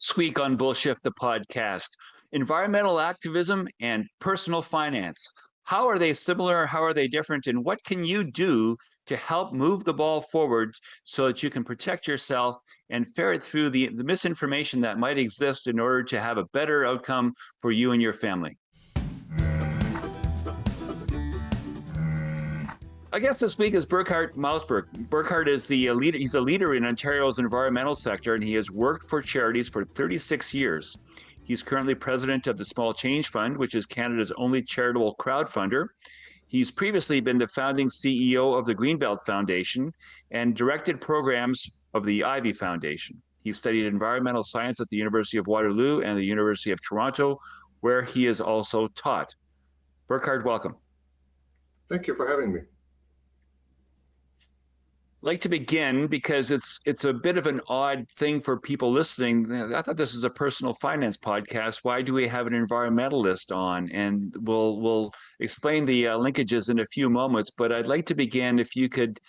This week on Bullshift, the podcast, environmental activism and personal finance. How are they similar? How are they different? And what can you do to help move the ball forward so that you can protect yourself and ferret through the misinformation that might exist in order to have a better outcome for you and your family? Our guest this week is Burkhard Mausberg. Burkhard is the leader. He's a leader in Ontario's environmental sector, and he has worked for charities for 36 years. He's currently president of the Small Change Fund, which is Canada's only charitable crowdfunder. He's previously been the founding CEO of the Greenbelt Foundation and directed programs of the Ivy Foundation. He studied environmental science at the University of Waterloo and the University of Toronto, where he is also taught. Burkhard, welcome. Thank you for having me. Like to begin because it's a bit of an odd thing for people listening. I thought this is a personal finance podcast. Why do we have an environmentalist on? And we'll explain the linkages in a few moments. But I'd like to begin, if you could.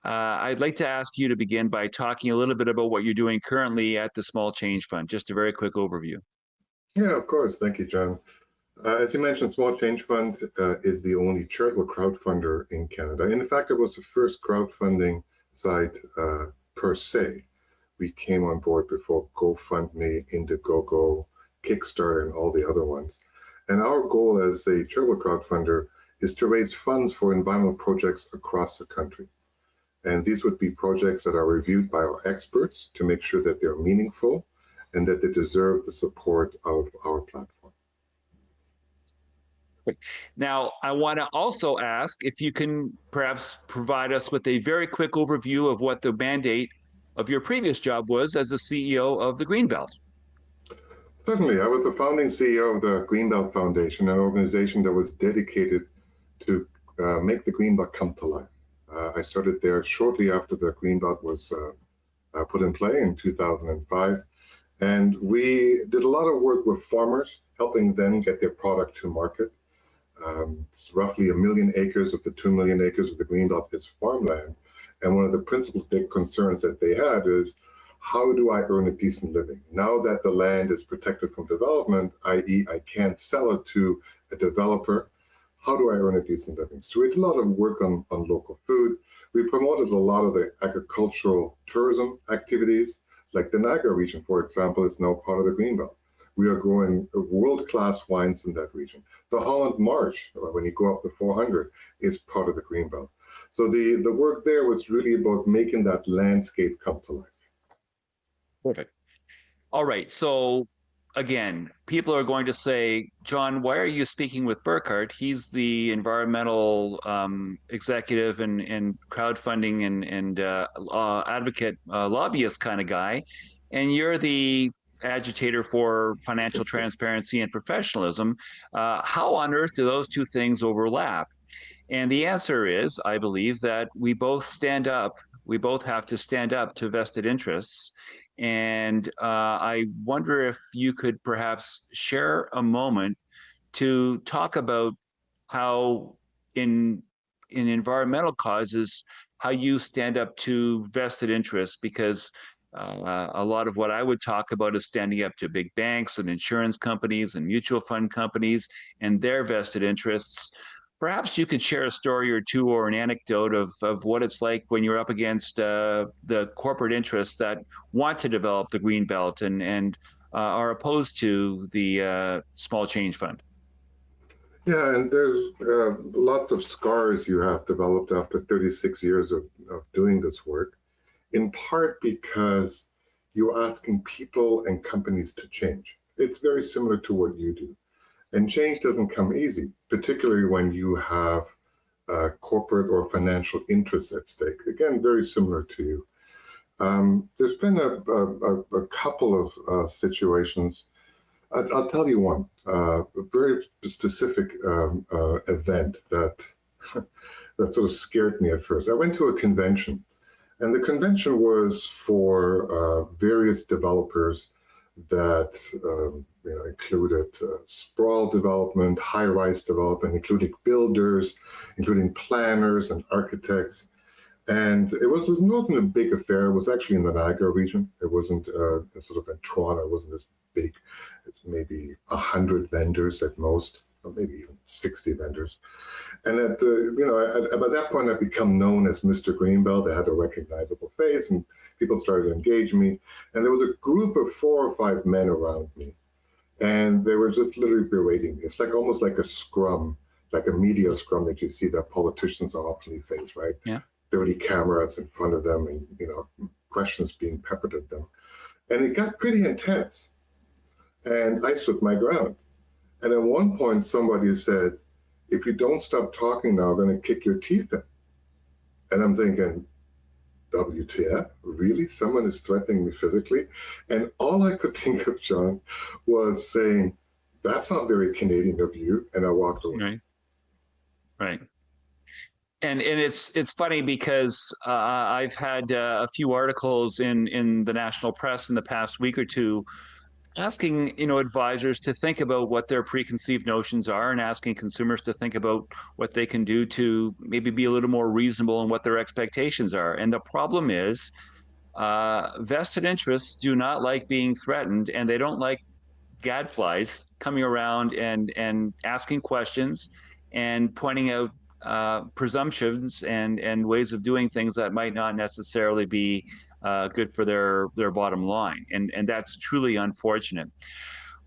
I'd like to ask you to begin by talking a little bit about what you're doing currently at the Small Change Fund. Just a very quick overview. Yeah, of course. Thank you, John. As you mentioned, Small Change Fund is the only charitable crowdfunder in Canada. And in fact, it was the first crowdfunding site per se. We came on board before GoFundMe, Indiegogo, Kickstarter, and all the other ones. And our goal as a charitable crowdfunder is to raise funds for environmental projects across the country. And these would be projects that are reviewed by our experts to make sure that they're meaningful and that they deserve the support of our platform. Now, I want to also ask if you can perhaps provide us with a very quick overview of what the mandate of your previous job was as the CEO of the Greenbelt. Certainly. I was the founding CEO of the Greenbelt Foundation, an organization that was dedicated to make the Greenbelt come to life. I started there shortly after the Greenbelt was put in play in 2005. And we did a lot of work with farmers, helping them get their product to market. It's roughly 1 million acres of the 2 million acres of the Greenbelt is farmland. And one of the principal big concerns that they had is, how do I earn a decent living? Now that the land is protected from development, i.e. I can't sell it to a developer, how do I earn a decent living? So we did a lot of work on local food. We promoted a lot of the agricultural tourism activities, like the Niagara region, for example, is now part of the Greenbelt. We are growing world-class wines in that region. The Holland Marsh, when you go up to 400, is part of the Greenbelt. So the work there was really about making that landscape come to life. Perfect. All right. So again, people are going to say, John, why are you speaking with Burkhard? He's the environmental executive and crowdfunding and advocate, lobbyist kind of guy. And you're the agitator for financial transparency and professionalism. How on earth do those two things overlap? And the answer is, I believe, that we both have to stand up to vested interests. And I wonder if you could perhaps share a moment to talk about how in environmental causes, how you stand up to vested interests, because a lot of what I would talk about is standing up to big banks and insurance companies and mutual fund companies and their vested interests. Perhaps you could share a story or two or an anecdote of what it's like when you're up against the corporate interests that want to develop the Greenbelt and are opposed to the Small Change Fund. Yeah, and there's lots of scars you have developed after 36 years of doing this work, in part because you're asking people and companies to change. It's very similar to what you do. And change doesn't come easy, particularly when you have corporate or financial interests at stake. Again, very similar to you. There's been a couple of situations. I'll tell you one, a very specific event that sort of scared me at first. I went to a convention, and the convention was for various developers that included sprawl development, high-rise development, including builders, including planners and architects. And it wasn't a big affair. It was actually in the Niagara region. It wasn't sort of in Toronto. It wasn't as big. It's maybe 100 vendors at most, or maybe even 60 vendors. And by that point, I'd become known as Mr. Greenbelt. I had a recognizable face, and people started to engage me. And there was a group of 4 or 5 men around me, and they were just literally berating me. It's like almost like a scrum, like a media scrum that you see that politicians often face, right? Yeah. 30 cameras in front of them, and questions being peppered at them. And it got pretty intense. And I stood my ground. And at one point, somebody said, "If you don't stop talking now, I'm going to kick your teeth in." And I'm thinking, WTF? Really? Someone is threatening me physically? And all I could think of, John, was saying, "That's not very Canadian of you." And I walked away. Right. And it's funny because I've had a few articles in the national press in the past week or two asking advisors to think about what their preconceived notions are, and asking consumers to think about what they can do to maybe be a little more reasonable in what their expectations are. And the problem is vested interests do not like being threatened, and they don't like gadflies coming around and asking questions and pointing out presumptions and ways of doing things that might not necessarily be good for their bottom line. And that's truly unfortunate.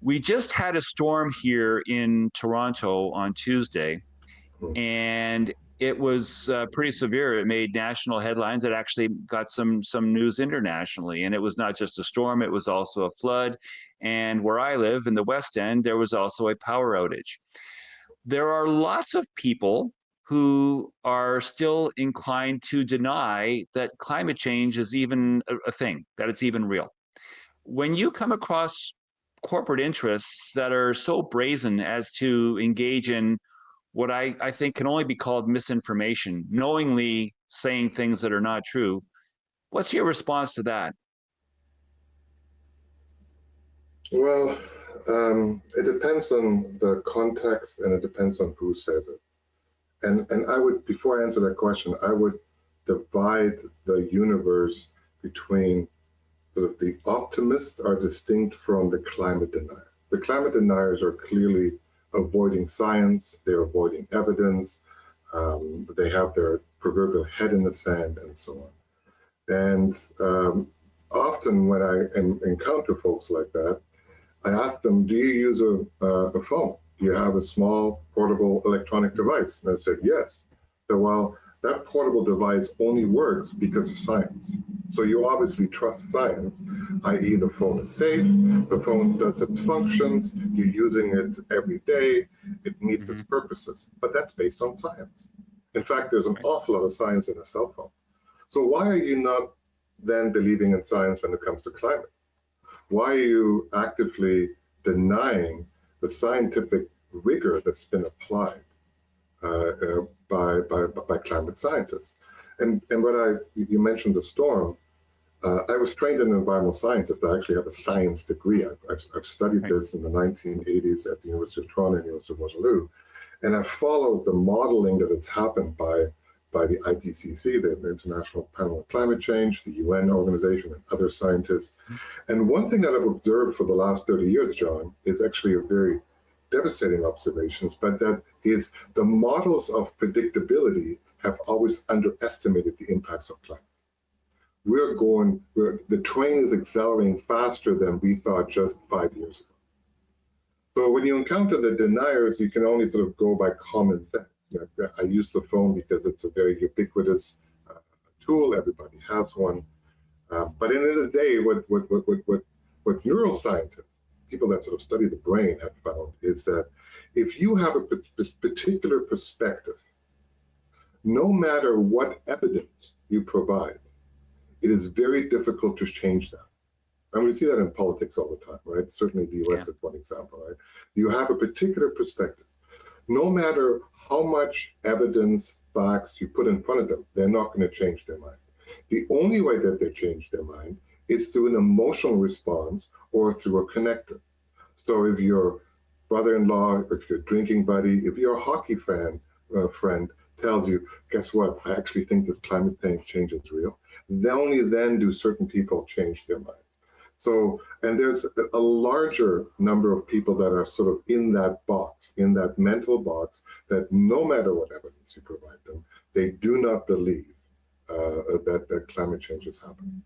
We just had a storm here in Toronto on Tuesday, and it was pretty severe. It made national headlines. It actually got some news internationally. And it was not just a storm, it was also a flood. And where I live in the West End, there was also a power outage. There are lots of people who are still inclined to deny that climate change is even a thing, that it's even real. When you come across corporate interests that are so brazen as to engage in what I think can only be called misinformation, knowingly saying things that are not true, what's your response to that? Well, it depends on the context, and it depends on who says it. And I would, before I answer that question, I would divide the universe between sort of the optimists are distinct from the climate deniers. The climate deniers are clearly avoiding science, they're avoiding evidence, they have their proverbial head in the sand, and so on. And often when I encounter folks like that, I ask them, "Do you use a phone? Do you have a small portable electronic device?" And I said, "Yes." So, well, that portable device only works because of science. So you obviously trust science, i.e. the phone is safe, the phone does its functions, you're using it every day, it meets its purposes. But that's based on science. In fact, there's an awful lot of science in a cell phone. So why are you not then believing in science when it comes to climate? Why are you actively denying the scientific rigor that's been applied by climate scientists? And you mentioned the storm. I was trained as an environmental scientist. I actually have a science degree. I've studied this in the 1980s at the University of Toronto and the University of Waterloo. And I followed the modeling that has happened by the IPCC, the International Panel on Climate Change, the UN organization, and other scientists. And one thing that I've observed for the last 30 years, John, is actually a very devastating observations, but that is the models of predictability have always underestimated the impacts of climate. The train is accelerating faster than we thought just 5 years ago. So when you encounter the deniers, you can only sort of go by common sense. I use the phone because it's a very ubiquitous tool. Everybody has one. But at the end of the day, what neuroscientists, people that sort of study the brain, have found is that if you have a particular perspective, no matter what evidence you provide, it is very difficult to change that. And we see that in politics all the time, right? Certainly the US is one example, right? You have a particular perspective. No matter how much evidence, facts you put in front of them, they're not going to change their mind. The only way that they change their mind is through an emotional response or through a connector. So if your brother-in-law, if your drinking buddy, if you're a hockey friend tells you, guess what? I actually think this climate change is real. Only then do certain people change their minds. So, and there's a larger number of people that are sort of in that box, in that mental box, that no matter what evidence you provide them, they do not believe that climate change is happening.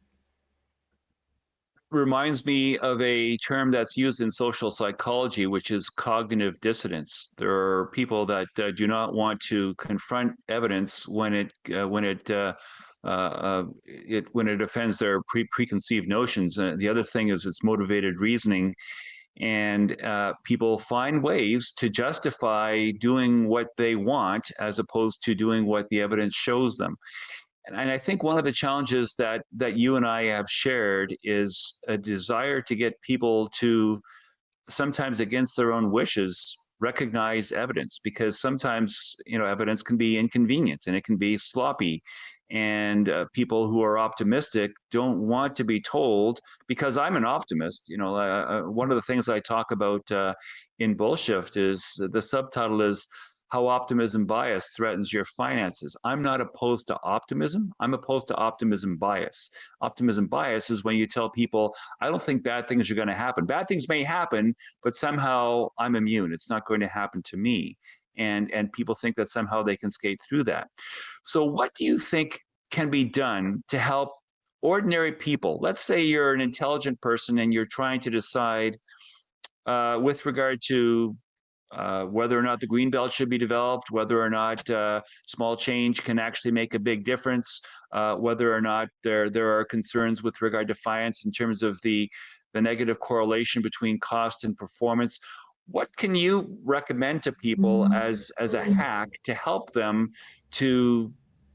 Reminds me of a term that's used in social psychology, which is cognitive dissonance. There are people that do not want to confront evidence when it offends their preconceived notions. The other thing is it's motivated reasoning, and people find ways to justify doing what they want as opposed to doing what the evidence shows them. And I think one of the challenges that you and I have shared is a desire to get people to, sometimes against their own wishes, recognize evidence, because sometimes evidence can be inconvenient and it can be sloppy, and people who are optimistic don't want to be told, because I'm an optimist. One of the things I talk about in Bullshift is, the subtitle is how optimism bias threatens your finances. I'm not opposed to optimism. I'm opposed to optimism bias. Optimism bias is when you tell people, I don't think bad things are going to happen. Bad things may happen, but somehow I'm immune. It's not going to happen to me. And people think that somehow they can skate through that. So what do you think can be done to help ordinary people? Let's say you're an intelligent person and you're trying to decide with regard to whether or not the Greenbelt should be developed, whether or not small change can actually make a big difference, whether or not there are concerns with regard to finance in terms of the negative correlation between cost and performance. What can you recommend to people as a hack to help them to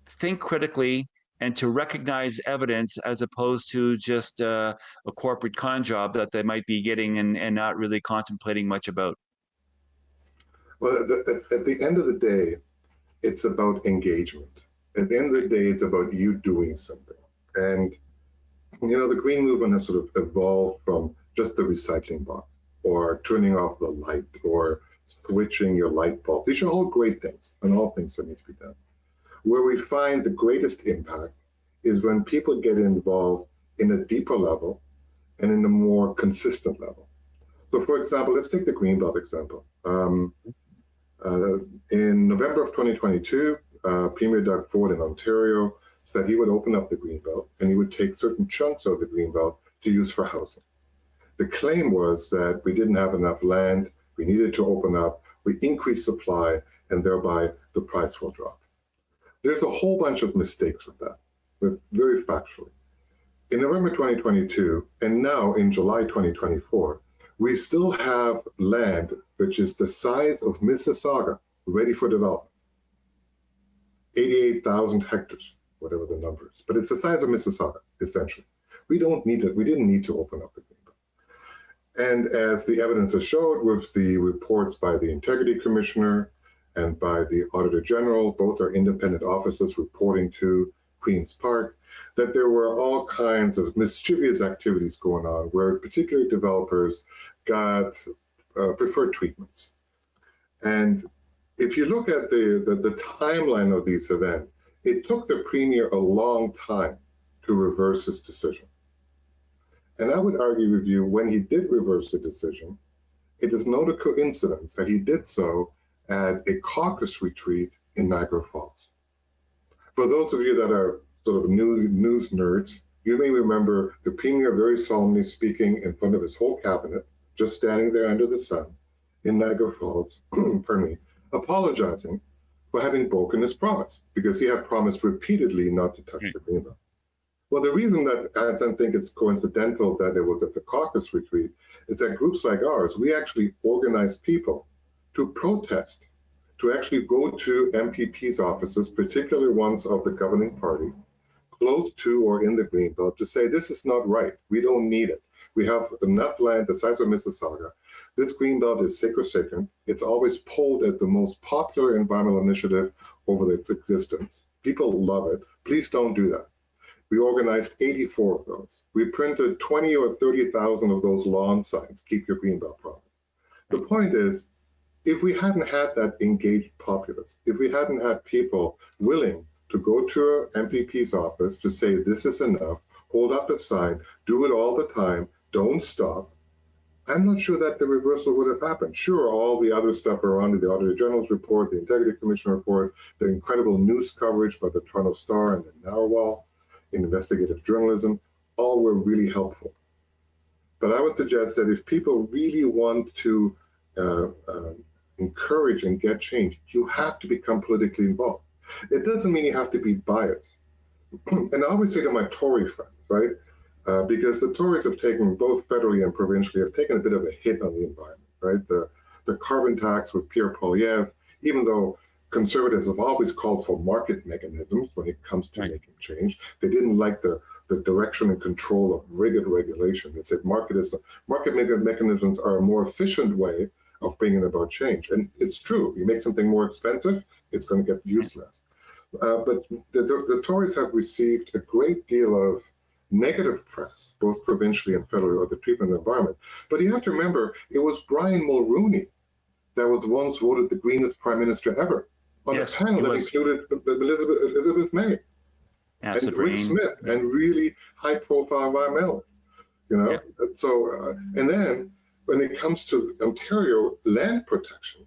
think critically and to recognize evidence, as opposed to just a corporate con job that they might be getting and not really contemplating much about? Well, at the end of the day, it's about engagement. At the end of the day, it's about you doing something. And, the green movement has sort of evolved from just the recycling box, or turning off the light, or switching your light bulb. These are all great things, and all things that need to be done. Where we find the greatest impact is when people get involved in a deeper level and in a more consistent level. So, for example, let's take the Greenbelt example. In November of 2022, Premier Doug Ford in Ontario said he would open up the Greenbelt and he would take certain chunks of the Greenbelt to use for housing. The claim was that we didn't have enough land, we needed to open up, we increased supply, and thereby the price will drop. There's a whole bunch of mistakes with that, but very factually. In November 2022, and now in July 2024, we still have land which is the size of Mississauga ready for development. 88,000 hectares, whatever the number is. But it's the size of Mississauga, essentially. We didn't need to open up the Greenbelt. And as the evidence has showed with the reports by the Integrity Commissioner and by the Auditor General, both are independent offices reporting to Queen's Park, that there were all kinds of mischievous activities going on where particular developers got preferred treatments. And if you look at the timeline of these events, it took the Premier a long time to reverse his decision. And I would argue with you, when he did reverse the decision, it is not a coincidence that he did so at a caucus retreat in Niagara Falls. For those of you that are sort of news nerds, you may remember the Premier very solemnly speaking in front of his whole cabinet, just standing there under the sun in Niagara Falls, pardon me, apologizing for having broken his promise, because he had promised repeatedly not to touch the Greenbelt. Well, the reason that I don't think it's coincidental that it was at the caucus retreat is that groups like ours, we actually organize people to protest, to actually go to MPP's offices, particularly ones of the governing party, close to or in the Greenbelt, to say, this is not right. We don't need it. We have enough land the size of Mississauga. This Greenbelt is sacrosanct. It's always polled at the most popular environmental initiative over its existence. People love it. Please don't do that. We organized 84 of those. We printed 20 or 30,000 of those lawn signs, keep your Greenbelt promise. The point is, if we hadn't had that engaged populace, if we hadn't had people willing to go to an MPP's office to say, this is enough, hold up a sign, do it all the time, don't stop, I'm not sure that the reversal would have happened. Sure, all the other stuff around it, the Auditor General's report, the Integrity Commission report, the incredible news coverage by the Toronto Star and the Narwhal in investigative journalism, all were really helpful. But I would suggest that if people really want to encourage and get change, you have to become politically involved. It doesn't mean you have to be biased. And I always say to my Tory friends, right? Because the Tories have taken, both federally and provincially, have taken a bit of a hit on the environment, right? The carbon tax with Pierre Poilievre, even though conservatives have always called for market mechanisms when it comes to making change, they didn't like the direction and control of rigid regulation. They said market mechanisms are a more efficient way of bringing about change. And it's true, you make something more expensive, it's going to get useless. But the Tories have received a great deal of negative press, both provincially and federally, of the treatment of the environment. But you have to remember, it was Brian Mulroney that was once voted the greenest prime minister ever on a panel that included Elizabeth May and Rick Smith and really high-profile environmentalists. You know, so and then when it comes to Ontario land protection,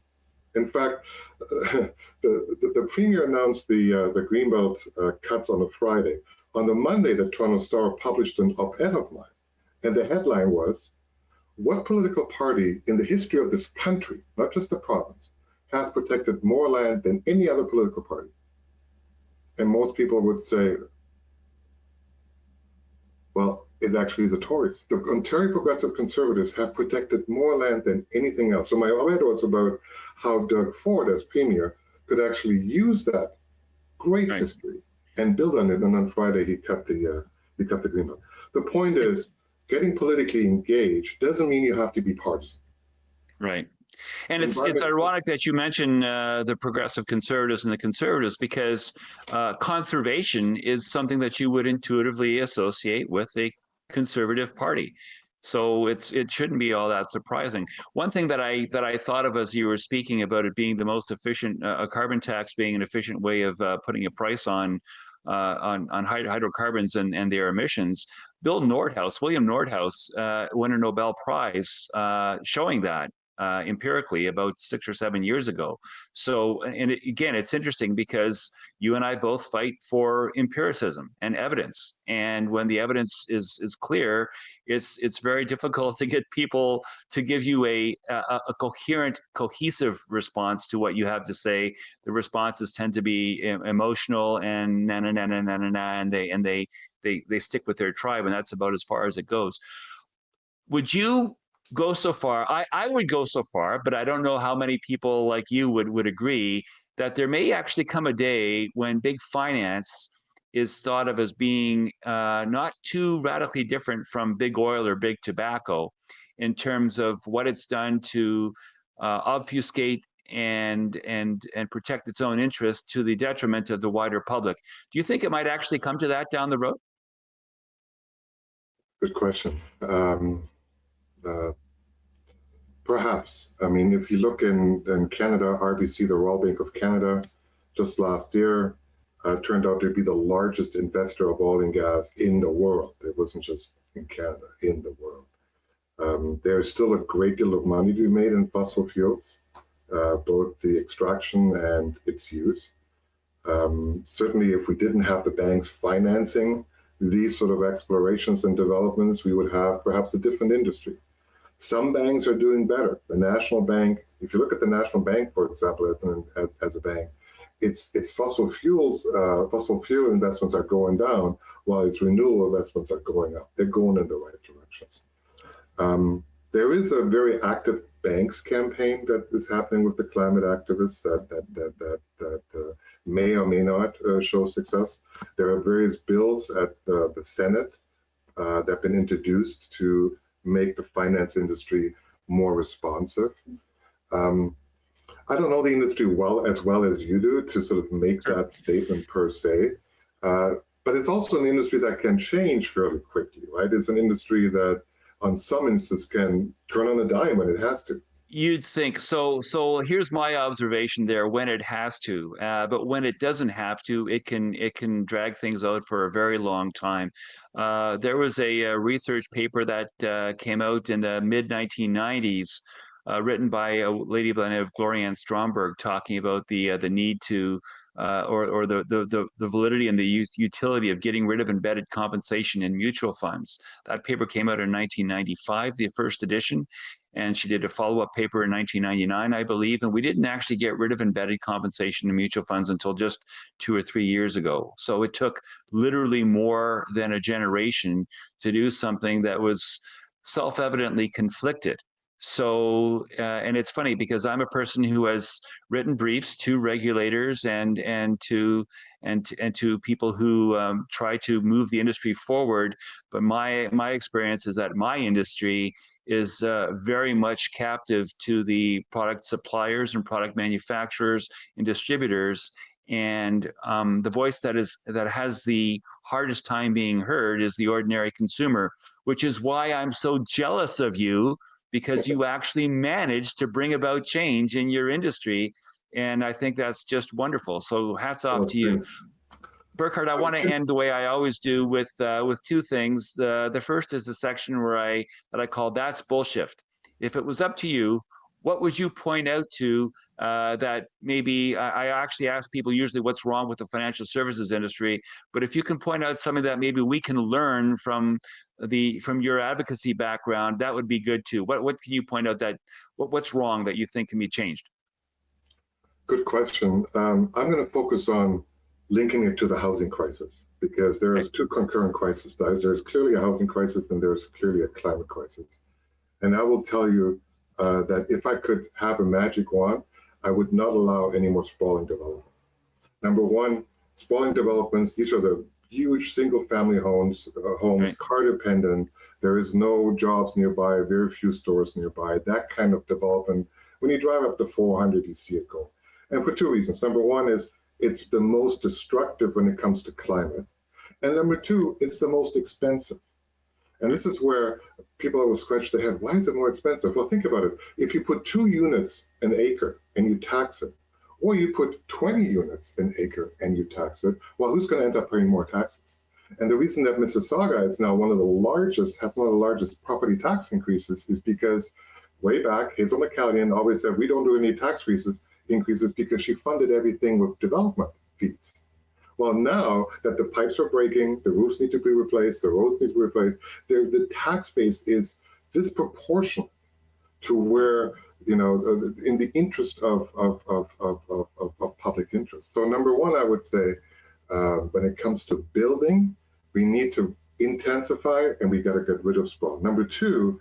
in fact, the premier announced the Greenbelt cuts on a Friday. On the Monday, the Toronto Star published an op-ed of mine, and the headline was, "What political party in the history of this country, not just the province, has protected more land than any other political party?" And most people would say, well, it actually is the Tories. The Ontario Progressive Conservatives have protected more land than anything else. So my op-ed was about how Doug Ford, as premier, could actually use that great history and build on it. And on Friday, he cut the Greenbelt. The point is, getting politically engaged doesn't mean you have to be partisan. Right. And it's ironic that you mention the progressive conservatives and the conservatives, because conservation is something that you would intuitively associate with a conservative party. So it shouldn't be all that surprising. One thing that I thought of as you were speaking about it being the most efficient, a carbon tax being an efficient way of putting a price on hydrocarbons and their emissions. William Nordhaus won a Nobel Prize showing that empirically about 6 or 7 years ago. So, and again, it's interesting because you and I both fight for empiricism and evidence. And when the evidence is clear, it's very difficult to get people to give you a coherent, cohesive response to what you have to say. The responses tend to be emotional and and they stick with their tribe, and that's about as far as it goes. Would you go so far? I would go so far, but I don't know how many people like you would agree that there may actually come a day when big finance is thought of as being not too radically different from big oil or big tobacco in terms of what it's done to obfuscate and protect its own interests to the detriment of the wider public. Do you think it might actually come to that down the road? Good question. Perhaps. I mean, if you look in Canada, RBC, the Royal Bank of Canada, just last year, turned out to be the largest investor of oil and gas in the world. It wasn't just in Canada, in the world. There's still a great deal of money to be made in fossil fuels, both the extraction and its use. Certainly, if we didn't have the banks financing these sort of explorations and developments, we would have perhaps a different industry. Some banks are doing better. The National Bank, if you look at the National Bank, for example, as a bank, its fossil fuel investments are going down while its renewable investments are going up. They're going in the right directions. There is a very active banks campaign that is happening with the climate activists that may or may not show success. There are various bills at the Senate that have been introduced to make the finance industry more responsive. I don't know the industry as well as you do to sort of make that statement per se, but it's also an industry that can change fairly quickly, right? It's an industry that on some instances can turn on a dime when it has to. You'd think so. So here's my observation there: when it has to, but when it doesn't have to, it can drag things out for a very long time. There was a research paper that came out in the mid 1990s, written by a lady by the name of Gloria Stromberg, talking about the need to or the validity and the utility of getting rid of embedded compensation in mutual funds. That paper came out in 1995, the first edition, and she did a follow-up paper in 1999, I believe, and we didn't actually get rid of embedded compensation in mutual funds until just 2 or 3 years ago. So it took literally more than a generation to do something that was self-evidently conflicted. So, and it's funny because I'm a person who has written briefs to regulators and to people who try to move the industry forward. But my experience is that my industry is very much captive to the product suppliers and product manufacturers and distributors. And the voice that has the hardest time being heard is the ordinary consumer, which is why I'm so jealous of you, because you actually managed to bring about change in your industry. And I think that's just wonderful. So hats off Well, to you. thanks. Burkhard, I want to end the way I always do with two things. The first is the section that I call "That's Bullshit." If it was up to you, what would you point out to that maybe I actually ask people usually what's wrong with the financial services industry, but if you can point out something that maybe we can learn from your advocacy background, that would be good too. What can you point out what's wrong that you think can be changed? Good question. I'm going to focus on linking it to the housing crisis because there is two concurrent crises. There's clearly a housing crisis and there's clearly a climate crisis. And I will tell you that if I could have a magic wand, I would not allow any more sprawling development. Number one, sprawling developments, these are the huge single-family homes, car dependent. There is no jobs nearby, very few stores nearby. That kind of development, when you drive up the 400, you see it go. And for two reasons. Number one is it's the most destructive when it comes to climate. And number two, it's the most expensive. And this is where people always scratch their head. Why is it more expensive? Well, think about it. If you put 2 units an acre and you tax it, or you put 20 units an acre and you tax it, well, who's going to end up paying more taxes? And the reason that Mississauga is now has one of the largest property tax increases is because way back, Hazel McCallion always said, we don't do any tax increases because she funded everything with development fees. Well, now that the pipes are breaking, the roofs need to be replaced, the roads need to be replaced, the tax base is disproportionate to where, in the interest of public interest. So number one, I would say, when it comes to building, we need to intensify and we got to get rid of sprawl. Number two,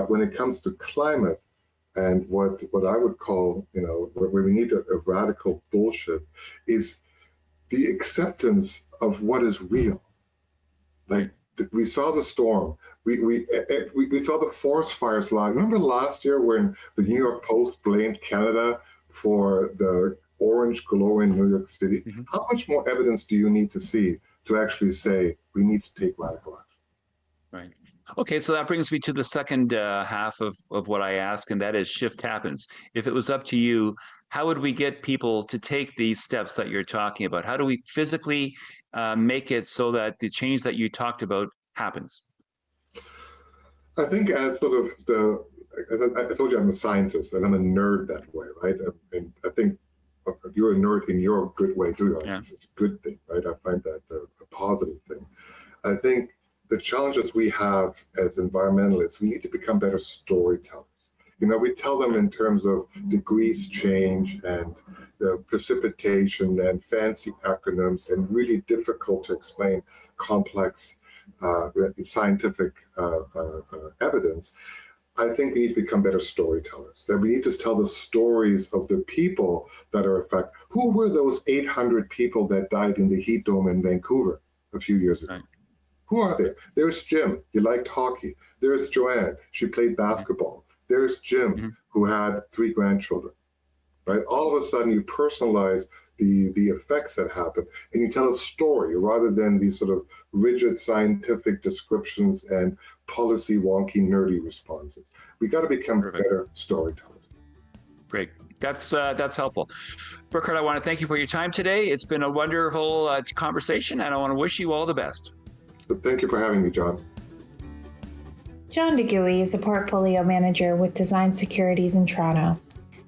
when it comes to climate and what I would call, where we need a radical bullshit is the acceptance of what is real. Like we saw the storm, we saw the forest fires live. Remember last year when the New York Post blamed Canada for the orange glow in New York City? Mm-hmm. How much more evidence do you need to see to actually say we need to take radical action? Right. Okay, so that brings me to the second half of what I ask, and that is shift happens. If it was up to you, how would we get people to take these steps that you're talking about? How do we physically make it so that the change that you talked about happens? I think as I told you, I'm a scientist and I'm a nerd that way, right? And I think you're a nerd in your good way too. Yeah. It's a good thing, right? I find that a positive thing. I think the challenges we have as environmentalists, we need to become better storytellers. We tell them in terms of degrees change and the precipitation and fancy acronyms and really difficult to explain complex scientific evidence. I think we need to become better storytellers, that we need to tell the stories of the people that are affected. Who were those 800 people that died in the heat dome in Vancouver a few years ago? Right. Who are they? There's Jim, he liked hockey. There's Joanne, she played basketball. There's Jim, who had 3 grandchildren, right? All of a sudden you personalize the effects that happen, and you tell a story rather than these sort of rigid scientific descriptions and policy wonky nerdy responses. We got to become better storytellers. Great. That's helpful. Burkhard, I want to thank you for your time today. It's been a wonderful conversation, and I want to wish you all the best. Thank you for having me, John. John DeGooey is a portfolio manager with Design Securities in Toronto.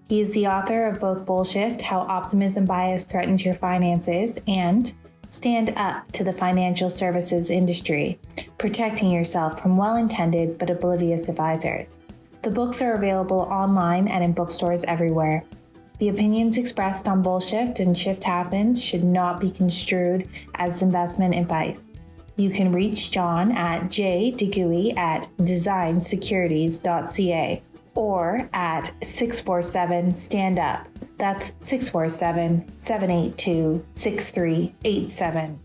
He is the author of both Bullshift, How Optimism Bias Threatens Your Finances, and Stand Up to the Financial Services Industry, Protecting Yourself from Well-Intended but Oblivious Advisors. The books are available online and in bookstores everywhere. The opinions expressed on Bullshift and Shift Happens should not be construed as investment advice. You can reach John at jdegooey@designsecurities.ca or at 647-STAND-UP. That's 647-782-6387.